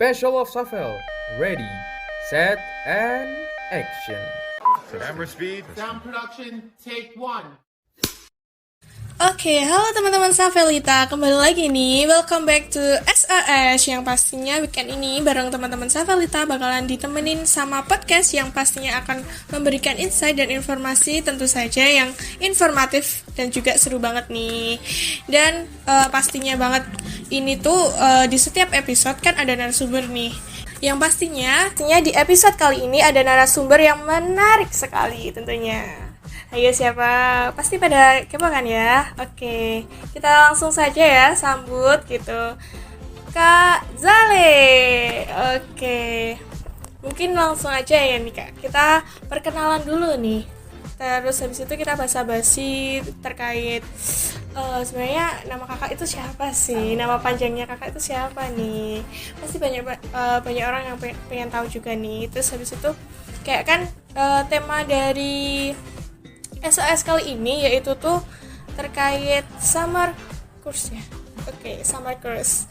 Special of Shuffle. Ready, set, and action. Camera speed. Sound production, take one. Oke, halo teman-teman Safelita, kembali lagi nih, welcome back to SAS, yang pastinya weekend ini bareng teman-teman Safelita bakalan ditemenin sama podcast yang pastinya akan memberikan insight dan informasi tentu saja yang informatif dan juga seru banget nih. Dan pastinya banget ini tuh di setiap episode kan ada narasumber nih. Yang pastinya di episode kali ini ada narasumber yang menarik sekali tentunya. Ayo siapa? Pasti pada kepo kan ya? Oke, kita langsung saja ya sambut gitu Kak Zale. Oke, mungkin langsung aja ya nih Kak. Kita perkenalan dulu nih. Terus habis itu kita basa-basi terkait sebenarnya nama kakak itu siapa sih? Nama panjangnya kakak itu siapa nih? Pasti banyak orang yang pengen tahu juga nih. Terus habis itu kayak kan tema dari SAS kali ini yaitu tuh terkait summer course ya. Oke, summer course.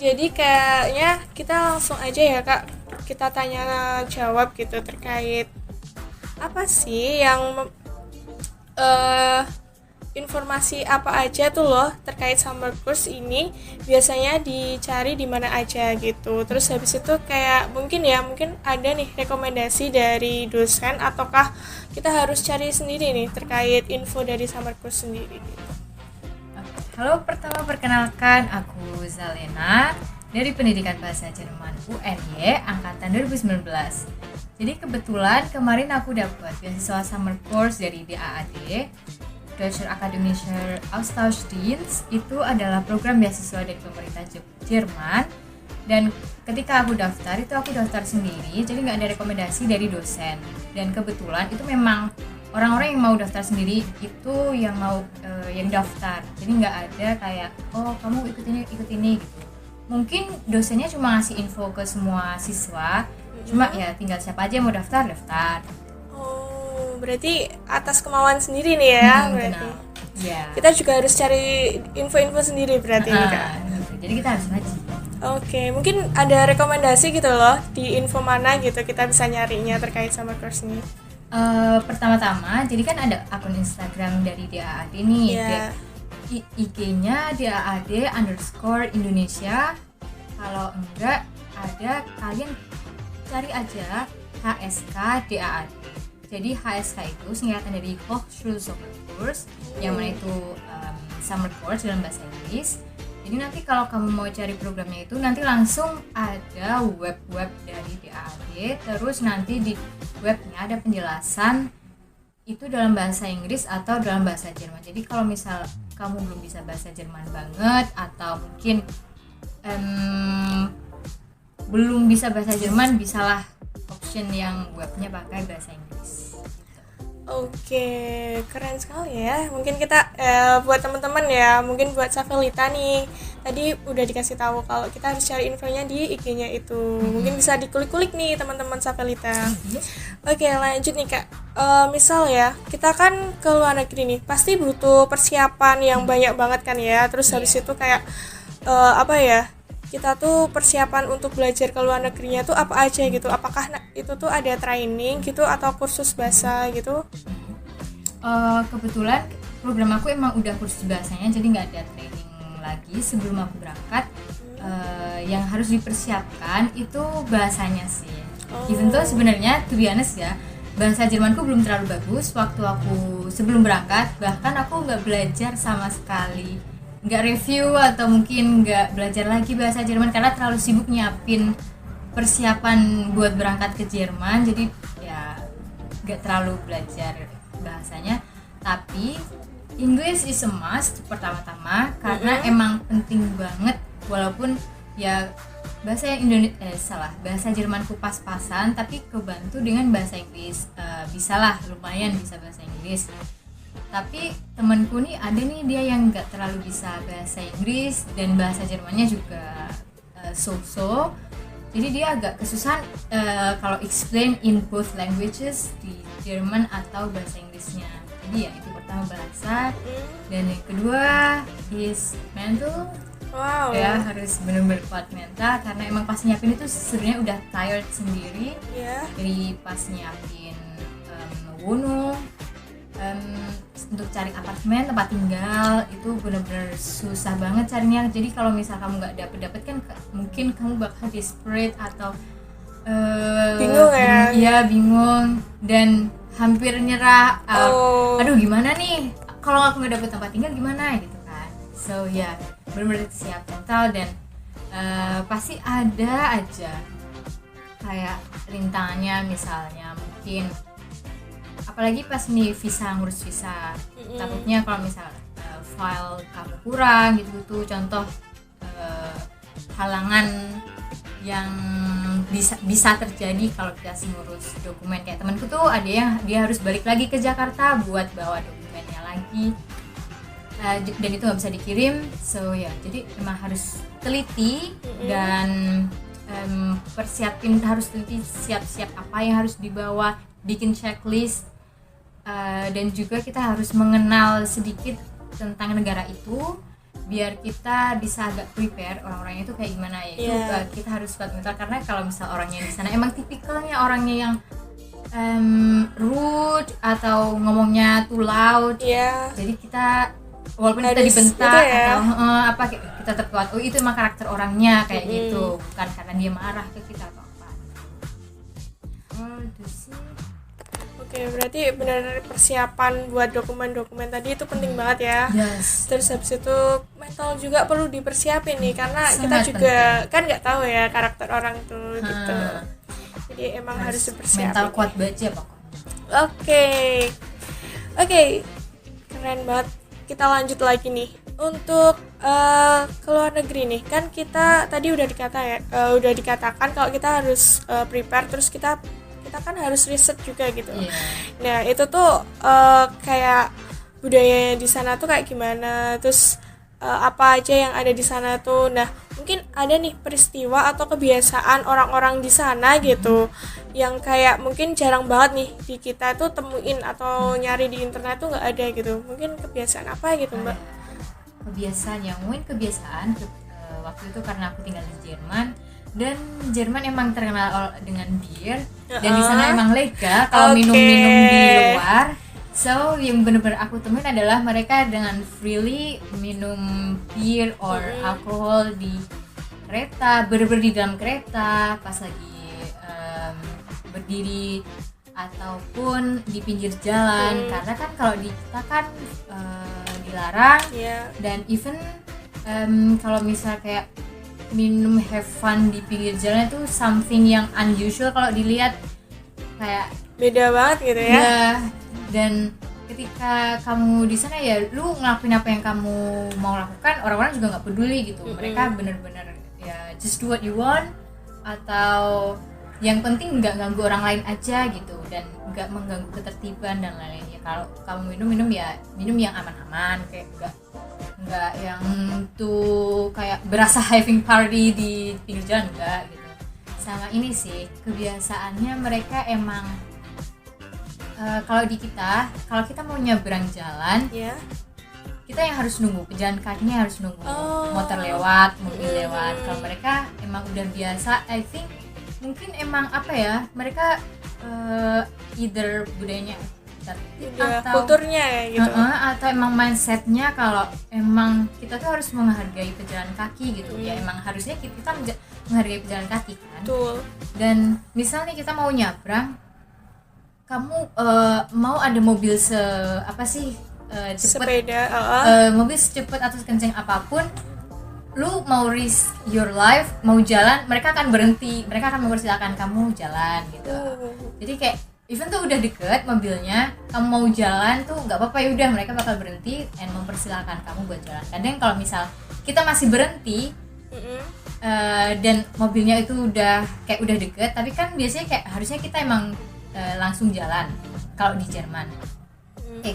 Jadi kayaknya kita langsung aja ya Kak, kita tanya jawab gitu terkait apa sih yang informasi apa aja tuh loh terkait summer course ini biasanya dicari di mana aja gitu. Terus habis itu kayak mungkin ada nih rekomendasi dari dosen ataukah kita harus cari sendiri nih terkait info dari summer course sendiri gitu. Halo, pertama perkenalkan aku Zalena dari Pendidikan Bahasa Jerman UNY angkatan 2019. Jadi kebetulan kemarin aku dapat beasiswa summer course dari DAAD, Deutscher Akademischer Austauschdienst. Itu adalah program beasiswa dari pemerintah Jerman. Dan ketika aku daftar sendiri, jadi nggak ada rekomendasi dari dosen. Dan kebetulan itu memang orang-orang yang mau daftar sendiri itu yang mau yang daftar. Jadi nggak ada kayak kamu ikut ini gitu. Mungkin dosennya cuma ngasih info ke semua siswa, cuma ya tinggal siapa aja yang mau daftar. Berarti atas kemauan sendiri nih ya, berarti. Ya. Kita juga harus cari info-info sendiri berarti nih Kak. Jadi kita harus ngaji. Oke, mungkin ada rekomendasi gitu loh di info mana gitu kita bisa nyarinya terkait summer course ini. Pertama-tama, jadi kan ada akun Instagram dari DAAD nih. Yeah. IG-nya DAAD_Indonesia. Kalau enggak ada, kalian cari aja HSK DAAD. Jadi HSK itu singkatan dari Hochschulsommerkurs, yang mana itu summer course dalam bahasa Inggris. Jadi nanti kalau kamu mau cari programnya itu nanti langsung ada web dari DAAD, terus nanti di webnya ada penjelasan itu dalam bahasa Inggris atau dalam bahasa Jerman. Jadi kalau misal kamu belum bisa bahasa Jerman banget atau mungkin belum bisa bahasa Jerman, bisalah option yang webnya pakai bahasa Inggris. Oke, keren sekali ya. Mungkin kita buat teman-teman ya, mungkin buat Safelita nih. Tadi udah dikasih tahu kalau kita harus cari infonya di IG-nya itu. Mungkin bisa dikulik-kulik nih teman-teman Safelita. Oke, lanjut nih Kak. Misal ya, kita kan ke luar negeri nih, pasti butuh persiapan yang banyak banget kan ya. Terus habis itu kayak kita tuh persiapan untuk belajar ke luar negerinya tuh apa aja gitu? Apakah itu tuh ada training gitu atau kursus bahasa gitu? Kebetulan program aku emang udah kursus bahasanya, jadi nggak ada training lagi sebelum aku berangkat. Yang harus dipersiapkan itu bahasanya sih. Even though sebenarnya to be honest ya, bahasa Jermanku belum terlalu bagus waktu aku sebelum berangkat. Bahkan aku nggak belajar sama sekali, nggak review atau mungkin nggak belajar lagi bahasa Jerman karena terlalu sibuk nyiapin persiapan buat berangkat ke Jerman. Jadi ya nggak terlalu belajar bahasanya. Tapi English is a must pertama-tama karena emang penting banget. Walaupun ya bahasa Jermanku pas-pasan, tapi kebantu dengan bahasa Inggris. Bisalah, lumayan bisa bahasa Inggris. Tapi temanku nih ada nih dia yang nggak terlalu bisa bahasa Inggris dan bahasa Jermannya juga so-so. Jadi dia agak kesusahan kalau explain in both languages, di Jerman atau bahasa Inggrisnya. Jadi ya itu pertama bahasa, dan yang kedua is mental Wow. Ya harus benar-benar kuat mental karena emang pas nyiapin itu sebenarnya udah tired sendiri. Ya. Jadi pas nyiapin gunung, untuk cari apartemen tempat tinggal itu benar-benar susah banget carinya. Jadi kalau misal kamu nggak dapet kan mungkin kamu bakal desperate atau bingung ya? Iya bingung dan hampir nyerah. Aduh gimana nih kalau aku nggak dapet tempat tinggal gimana gitu kan. So ya benar-benar siap mental dan pasti ada aja kayak rintangannya, misalnya mungkin apalagi pas nih ngurus visa, takutnya kalau misal file kamu kurang gitu contoh halangan yang bisa terjadi kalau kita ngurus dokumen. Kayak temanku tuh ada yang dia harus balik lagi ke Jakarta buat bawa dokumennya lagi, dan itu nggak bisa dikirim. So ya jadi emang harus teliti dan harus teliti siap-siap apa yang harus dibawa, bikin checklist, dan juga kita harus mengenal sedikit tentang negara itu biar kita bisa agak prepare orang-orangnya itu kayak gimana ya. Itu kita harus kuat mental karena kalau misal orangnya di sana emang tipikalnya orangnya yang rude atau ngomongnya too loud. Jadi kita walaupun kita dibentak atau kita terkuat, itu emang karakter orangnya kayak gitu, bukan karena dia marah ke kita atau apa. Itu sih. Oke, berarti benar persiapan buat dokumen-dokumen tadi itu penting banget ya. Yes. Terus habis itu mental juga perlu dipersiapin nih karena kita Sangat juga kan nggak tahu ya karakter orang tuh gitu. Jadi emang harus dipersiapin. Mental kuat baca pokoknya. Oke, keren banget. Kita lanjut lagi nih untuk ke luar negeri nih. Kan kita tadi udah dikatakan kalau kita harus prepare, terus kita kan harus riset juga gitu. Nah itu tuh kayak budayanya di sana tuh kayak gimana, terus apa aja yang ada di sana tuh. Nah mungkin ada nih peristiwa atau kebiasaan orang-orang di sana gitu yang kayak mungkin jarang banget nih di kita tuh temuin atau nyari di internet tuh nggak ada gitu. Mungkin kebiasaan apa gitu Mbak? Kebiasaan waktu itu karena aku tinggal di Jerman dan Jerman emang terkenal dengan bir dan di sana emang legal kalau minum-minum di luar. So yang benar-benar aku temuin adalah mereka dengan freely minum bir or alkohol di kereta, bener-bener di dalam kereta pas lagi berdiri ataupun di pinggir jalan. Karena kan kalau di kita kan dilarang. Dan even kalau misal kayak minum have fun di pinggir jalan itu something yang unusual kalau dilihat, kayak beda banget gitu ya. Dan ketika kamu di sana ya lu ngelakuin apa yang kamu mau lakukan, orang-orang juga nggak peduli gitu. Mereka bener-bener ya just do what you want, atau yang penting nggak ganggu orang lain aja gitu dan nggak mengganggu ketertiban dan lain-lain. Ya kalau kamu minum ya minum yang aman-aman, kayak nggak yang tuh kayak berasa having party di pinggir jalan, enggak gitu. Sama ini sih kebiasaannya mereka emang kalau kita mau nyebrang jalan, kita yang harus nunggu, pejalan kakinya harus nunggu, motor lewat, mobil lewat. Kalau mereka emang udah biasa, I think mungkin emang apa ya, mereka either budayanya atau kulturnya ya gitu, atau emang mindsetnya kalau emang kita tuh harus menghargai pejalan kaki gitu. Ya emang harusnya kita menghargai pejalan kaki kan. Betul. Dan misalnya kita mau nyabrang, kamu mau ada mobil cepet, sepeda, mobil secepat atau sekenceng apapun, lu mau risk your life, mau jalan, mereka akan berhenti, mereka akan mempersilahkan kamu jalan gitu. Jadi kayak even tuh udah deket mobilnya, kamu mau jalan tuh nggak apa-apa, ya udah mereka bakal berhenti dan mempersilahkan kamu buat jalan. Kadang kalau misal kita masih berhenti dan mobilnya itu udah deket, tapi kan biasanya kayak harusnya kita emang langsung jalan kalau di Jerman.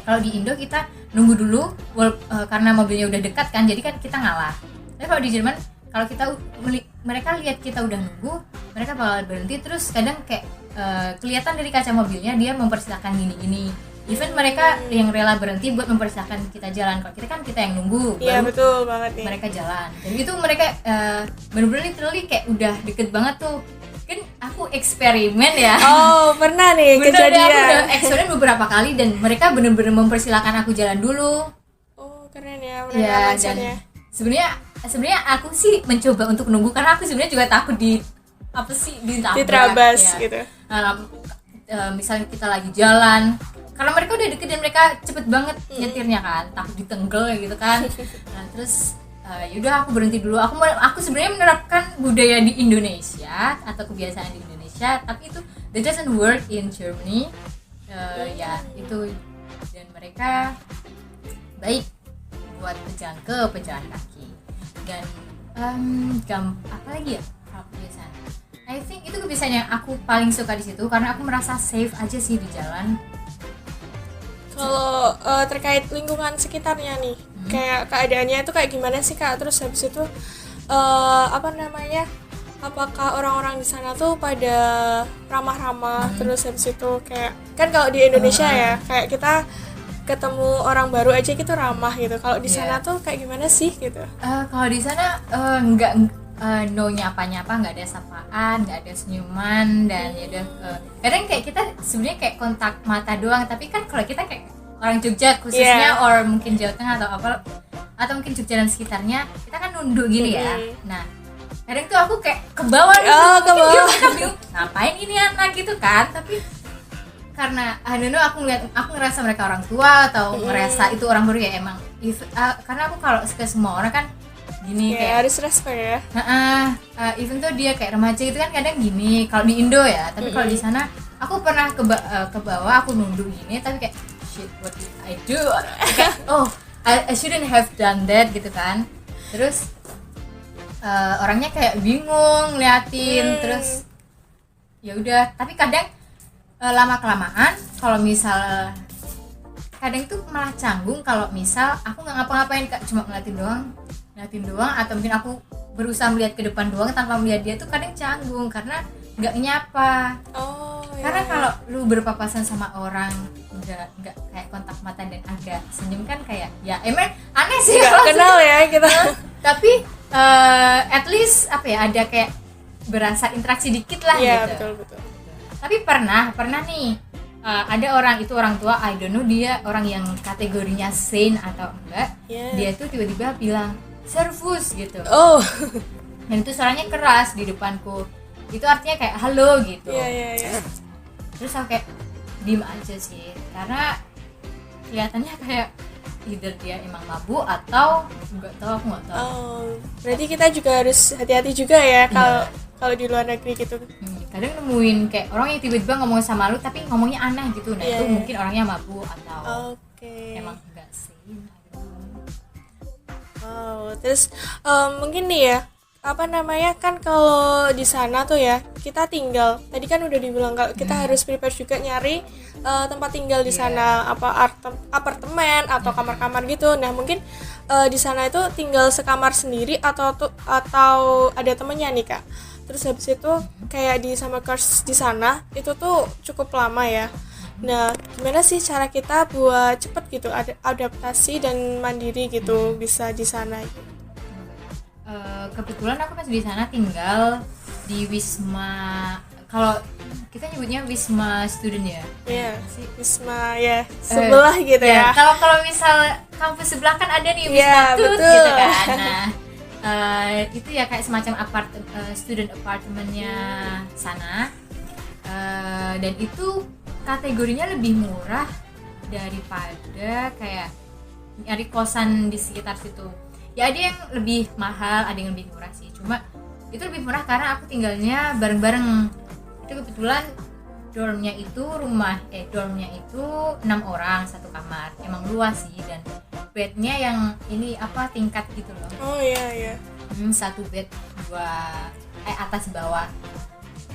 Kalau di Indo kita nunggu dulu karena mobilnya udah dekat kan, jadi kan kita ngalah. Tapi kalau di Jerman, kalau mereka lihat kita udah nunggu, mereka bakal berhenti. Terus kadang kayak kelihatan dari kaca mobilnya dia mempersilahkan gini-gini. Even mereka yang rela berhenti buat mempersilahkan kita jalan. Kalau kita kan kita yang nunggu, Iya, baru betul banget nih. mereka jalan. Dan itu mereka bener-bener literally kayak udah deket banget tuh. Kan aku eksperimen ya. Oh, pernah nih Bener deh, aku udah kejadian. eksperimen beberapa kali dan mereka bener-bener mempersilahkan aku jalan dulu. Oh, keren ya mereka Ya, mindsetnya. dan sebenarnya aku sih mencoba untuk nunggu karena aku sebenarnya juga takut Diterabas ya. gitu. Nah, misalnya kita lagi jalan karena mereka udah deket dan mereka cepet banget nyetirnya kan, takut ditenggel gitu kan. Nah terus yaudah aku berhenti dulu. Aku sebenarnya menerapkan budaya di Indonesia atau kebiasaan di Indonesia, tapi itu that doesn't work in Germany. Ya itu, dan mereka baik buat pejalan kaki dan apa lagi ya kalau kebiasaan. I think itu kebiasaan yang aku paling suka di situ karena aku merasa safe aja sih di jalan. Kalau terkait lingkungan sekitarnya nih, kayak keadaannya itu kayak gimana sih Kak? Terus habis itu apakah orang-orang di sana tuh pada ramah-ramah? Terus habis itu kayak kan kalau di Indonesia ya, kayak kita ketemu orang baru aja gitu ramah gitu. Kalau di sana tuh kayak gimana sih gitu? Kalau di sana nggak no nyapa-nyapa, nggak ada sapaan, nggak ada senyuman, dan ya udah kadang kayak kita sebenarnya kayak kontak mata doang, tapi kan kalau kita kayak orang Jogja khususnya or mungkin Jawa Tengah atau mungkin Jogja dan sekitarnya, kita kan nunduk gini ya. Nah kadang tuh aku kayak ke bawah gitu, mereka bingung ngapain ini anak gitu kan, tapi karena I don't know, aku ngerasa mereka orang tua atau ngerasa itu orang baru ya emang karena aku kalau ke semua orang kan gini kayak harus respect ya. Even tuh dia kayak remaja itu kan kadang gini kalau di Indo ya, tapi kalau di sana aku pernah ke bawah, aku nunduk gini tapi kayak shit, what did I do? Kayak I shouldn't have done that gitu kan. Terus orangnya kayak bingung liatin, terus ya udah. Tapi kadang lama kelamaan kalau misal kadang itu malah canggung kalau misal aku nggak ngapa-ngapain, Kak, cuma ngeliatin doang, atau mungkin aku berusaha melihat ke depan doang tanpa melihat dia, tuh kadang canggung karena nggak nyapa. Karena kalau lu berpapasan sama orang nggak kayak kontak mata dan agak senyum kan kayak ya emang aneh sih Nggak kalau kenal ya kita. tapi at least apa ya, ada kayak berasa interaksi dikit lah gitu. Betul. Tapi pernah nih ada orang tua, I don't know dia orang yang kategorinya sane atau enggak. Dia tuh tiba-tiba bilang servus gitu. Dan itu suaranya keras di depanku. Itu artinya kayak halo gitu. Iya. Terus aku kayak diem aja sih, karena kelihatannya kayak either dia emang mabuk atau aku nggak tahu. Berarti kita juga harus hati-hati juga ya kalau di luar negeri gitu. Kadang nemuin kayak orang yang tiba-tiba ngomong sama lu tapi ngomongnya aneh gitu. Nah itu mungkin orangnya mabuk atau emang enggak sih. Terus mungkin nih ya, kan kalau di sana tuh ya kita tinggal, tadi kan udah dibilang kalau kita harus prepare juga nyari tempat tinggal di sana, apartemen atau kamar-kamar gitu. Nah mungkin di sana itu tinggal sekamar sendiri atau ada temennya nih, Kak. Terus habis itu kayak di summer course di sana itu tuh cukup lama ya. Nah gimana sih cara kita buat cepet gitu adaptasi dan mandiri gitu bisa di sana gitu? Kebetulan aku pas di sana tinggal di Wisma, kalau kita nyebutnya Wisma Student ya. Iya, Wisma ya sebelah gitu ya. Kalau misal kampus sebelah kan ada nih Wisma Tut gitu kan. Nah itu ya kayak semacam student apartemennya sana, dan itu kategorinya lebih murah daripada kayak nyari kosan di sekitar situ. Ya ada yang lebih mahal, ada yang lebih murah sih. Cuma itu lebih murah karena aku tinggalnya bareng-bareng. Itu kebetulan dormnya itu 6 orang satu kamar. Emang luas sih, dan bednya yang ini tingkat gitu loh. Iya. Satu bed atas bawah.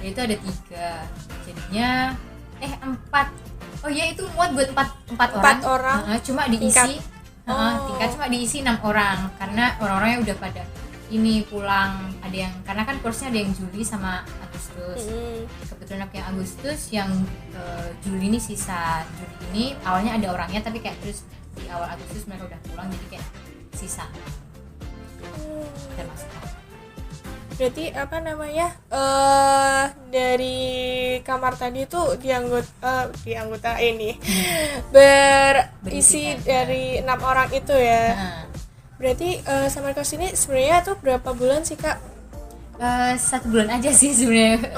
Ya itu ada 3. Jadinya 4. Oh iya, itu muat buat 4 orang. Cuma diisi tingkat cuma diisi 6 orang karena orang-orangnya udah pada ini pulang, ada yang karena kan kursnya ada yang Juli sama Agustus. Kebetulan aku yang Agustus, yang Juli ini sisa. Juli ini awalnya ada orangnya tapi kayak terus di awal Agustus mereka udah pulang jadi kayak sisa. Termasuk. Berarti apa namanya, dari kamar tadi tuh di anggota ini berisi dari 6 orang itu ya. Berarti summer course ini sebenarnya tuh berapa bulan sih Kak? 1 bulan aja sih sebenarnya.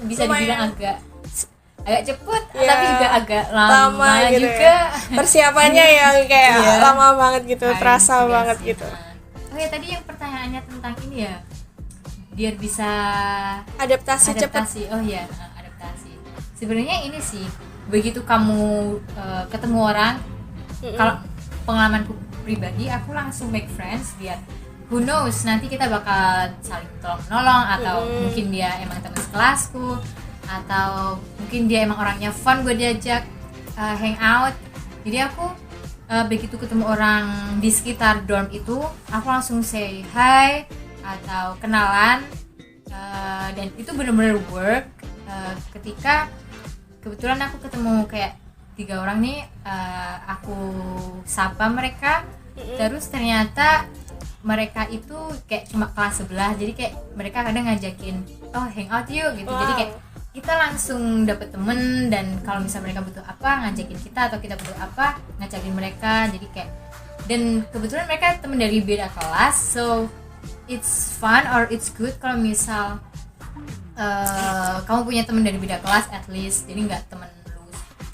Bisa dibilang agak cepet, tapi juga agak lama gitu juga. Ya. Persiapannya yang kayak lama banget gitu, terasa banget sih. gitu. Oke, tadi yang pertanyaannya tentang ini ya, biar bisa adaptasi cepat. Oh iya, adaptasi. Sebenarnya ini sih, begitu kamu ketemu orang, kalau pengalamanku pribadi, aku langsung make friends biar who knows nanti kita bakal saling tolong menolong, atau mungkin dia emang teman sekelasku, atau mungkin dia emang orangnya fun buat diajak hangout. Jadi aku begitu ketemu orang di sekitar dorm itu, aku langsung say hi atau kenalan, dan itu benar-benar work. Ketika kebetulan aku ketemu kayak 3 orang nih, aku sapa mereka, terus ternyata mereka itu kayak cuma kelas sebelah, jadi kayak mereka kadang ngajakin hangout yuk gitu. Jadi kayak kita langsung dapet temen, dan kalau misalnya mereka butuh apa ngajakin kita, atau kita butuh apa ngajakin mereka. Jadi kayak, dan kebetulan mereka temen dari beda kelas, so it's fun or it's good kalau misal kamu punya temen dari beda kelas at least. Jadi nggak temen lu,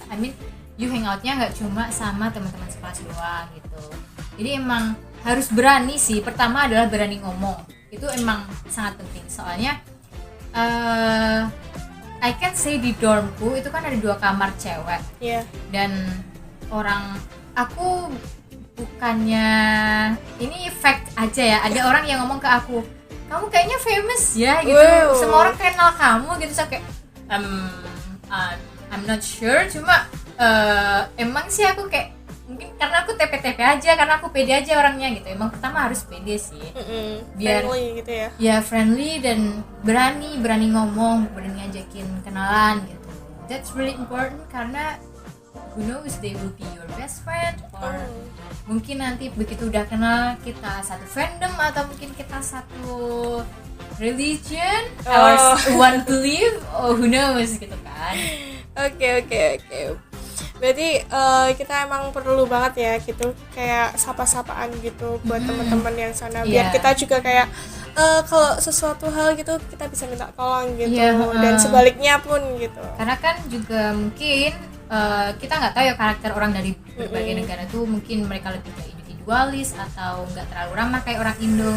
I mean you hangoutnya nggak cuma sama teman-teman sekelas doang gitu. Jadi emang harus berani sih. Pertama adalah berani ngomong, itu emang sangat penting. Soalnya I can say di dormku itu kan ada 2 kamar cewek, dan aku bukannya ini fact aja ya, ada orang yang ngomong ke aku, kamu kayaknya famous ya gitu. Semua orang kenal kamu gitu. So kayak I'm not sure, cuma emang sih aku kayak mungkin karena aku TP-TP aja, karena aku pede aja orangnya gitu. Emang pertama harus pede sih, biar friendly gitu ya. Ya friendly dan berani ngomong, berani ngajakin kenalan gitu. That's really important, karena who knows they will be your best friend, or mungkin nanti begitu udah kenal kita satu fandom, atau mungkin kita satu religion or one belief, who knows gitu kan. Oke. Berarti kita emang perlu banget ya gitu, kayak sapa-sapaan gitu buat teman-teman yang sana, biar kita juga kayak kalau sesuatu hal gitu kita bisa minta tolong gitu, dan sebaliknya pun gitu. Karena kan juga mungkin kita nggak tahu ya karakter orang dari berbagai negara tuh, mungkin mereka lebih kayak individualis atau nggak terlalu ramah kayak orang Indo.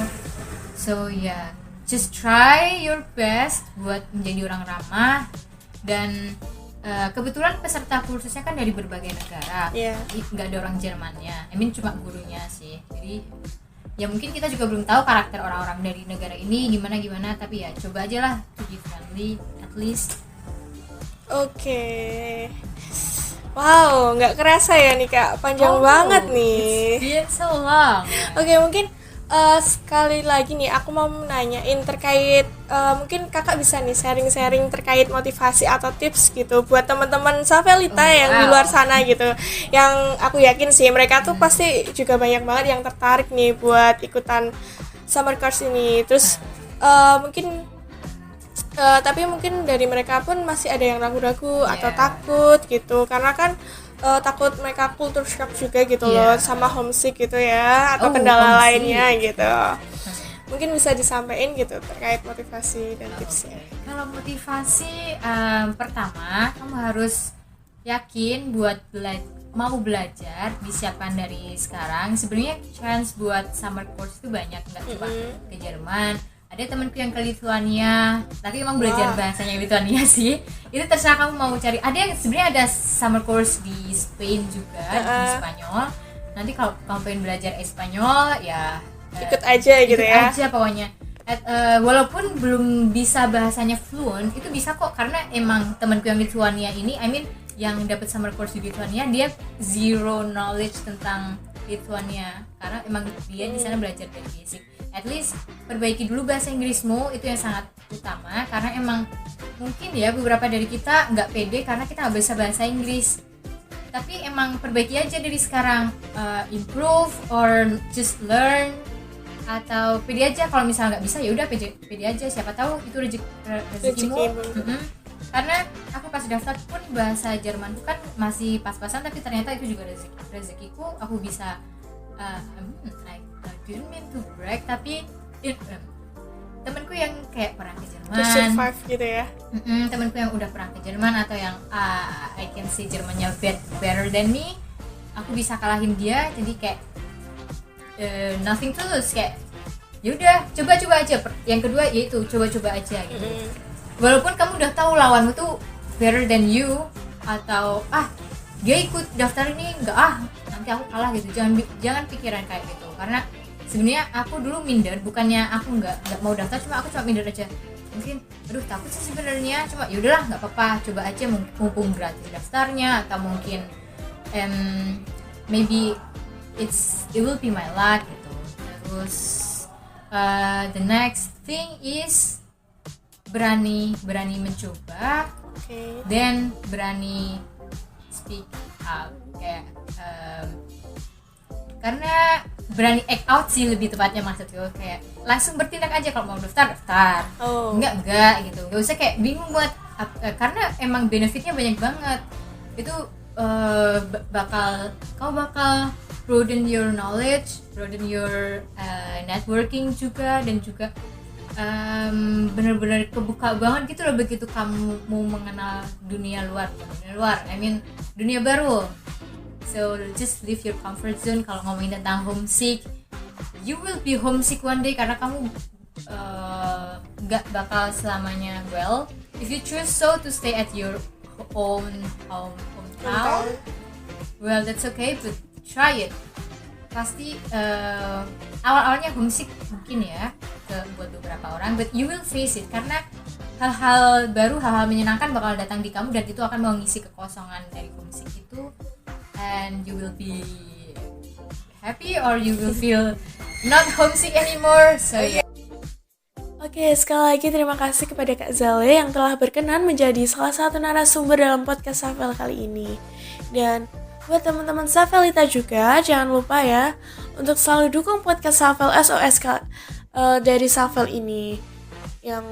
So just try your best buat menjadi orang ramah. Dan kebetulan peserta kursusnya kan dari berbagai negara, nggak ada orang Jermannya, I mean cuma gurunya sih. Jadi ya mungkin kita juga belum tahu karakter orang-orang dari negara ini gimana, tapi ya coba aja lah to be friendly at least. Oke. Wow, nggak kerasa ya nih Kak, panjang banget nih. It's been so long. Oke, mungkin sekali lagi nih aku mau nanyain terkait mungkin Kakak bisa nih sharing-sharing terkait motivasi atau tips gitu buat teman-teman Savelita yang di luar sana gitu. Yang aku yakin sih mereka tuh pasti juga banyak banget yang tertarik nih buat ikutan summer course ini. Terus mungkin tapi mungkin dari mereka pun masih ada yang ragu-ragu atau takut gitu, karena kan takut mereka culture shock juga gitu loh, sama homesick gitu ya, atau kendala lainnya gitu. Mungkin bisa disampaikan gitu terkait motivasi dan tipsnya. Kalau motivasi, pertama kamu harus yakin buat mau belajar, disiapkan dari sekarang. Sebenarnya chance buat summer course itu banyak, nggak cuma ke Jerman. Ada temanku yang ke Lithuania, tapi emang belajar bahasanya Lithuania sih. Itu terserah kamu mau cari. Ada yang sebenarnya ada summer course di Spain juga, di Spanyol. Nanti kalau kamu pengen belajar Espanyol ya ikut aja gitu ya. Ikut aja pokoknya. Walaupun belum bisa bahasanya fluent, itu bisa kok, karena emang temanku yang Lithuania ini, I mean yang dapat summer course di Lithuania, dia zero knowledge tentang Lithuania, karena emang dia di sana belajar dari basic. at least perbaiki dulu bahasa Inggrismu, itu yang sangat utama. Karena emang mungkin ya beberapa dari kita nggak pede karena kita nggak bisa bahasa Inggris, tapi emang perbaiki aja dari sekarang, improve or just learn, atau pede aja. Kalau misalnya nggak bisa ya udah pede aja, siapa tahu itu rezekimu. Karena aku pas daftar pun bahasa Jerman kan masih pas-pasan, tapi ternyata itu juga rezekiku. Aku bisa I didn't mean to brag, tapi temanku yang kayak pernah ke Jerman, survive gitu ya. Temanku yang udah pernah ke Jerman atau yang I can say Jermannya better than me, aku bisa kalahin dia. Jadi kayak nothing to lose, kayak yaudah coba-coba aja. Yang kedua yaitu coba-coba aja gitu. Walaupun kamu udah tahu lawanmu tuh better than you, atau dia ikut daftar ini enggak, nanti aku kalah gitu. Jangan pikiran kayak gitu. Karena sebenarnya aku dulu minder, bukannya aku nggak mau daftar, cuma aku minder aja. Mungkin takut sih sebenarnya, cuma yaudahlah nggak apa-apa, coba aja mumpung gratis daftarnya, atau mungkin maybe it will be my luck gitu. Terus the next thing is berani mencoba, dan berani speak out, kayak karena berani act out sih lebih tepatnya maksudku, kayak langsung bertindak aja. Kalau mau daftar enggak gitu, nggak usah kayak bingung buat karena emang benefitnya banyak banget. Itu kau bakal broaden your knowledge, broaden your networking juga, dan juga benar-benar kebuka banget gitu loh begitu kamu mau mengenal dunia luar, I mean dunia baru. So just leave your comfort zone. Kalau ngomongin tentang homesick, you will be homesick one day karena kamu gak bakal selamanya well. If you choose to stay at your own hometown, well that's okay, but try it. Pasti awal-awalnya homesick mungkin ya buat beberapa orang, but you will face it karena hal-hal baru, hal-hal menyenangkan bakal datang di kamu, dan itu akan mengisi kekosongan dari homesick itu, and you will be happy or you will feel not homesick anymore. So yeah. Oke, sekali lagi terima kasih kepada Kak Zale yang telah berkenan menjadi salah satu narasumber dalam podcast Safel kali ini. Dan buat teman-teman Safelita juga, jangan lupa ya untuk selalu dukung podcast Safel SOS dari Safel ini. Yang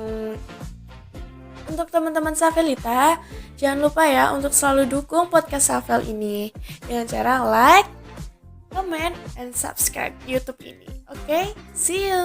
untuk teman-teman Safelita, jangan lupa ya untuk selalu dukung podcast Safel ini dengan cara like, comment, and subscribe YouTube ini. Oke, see you.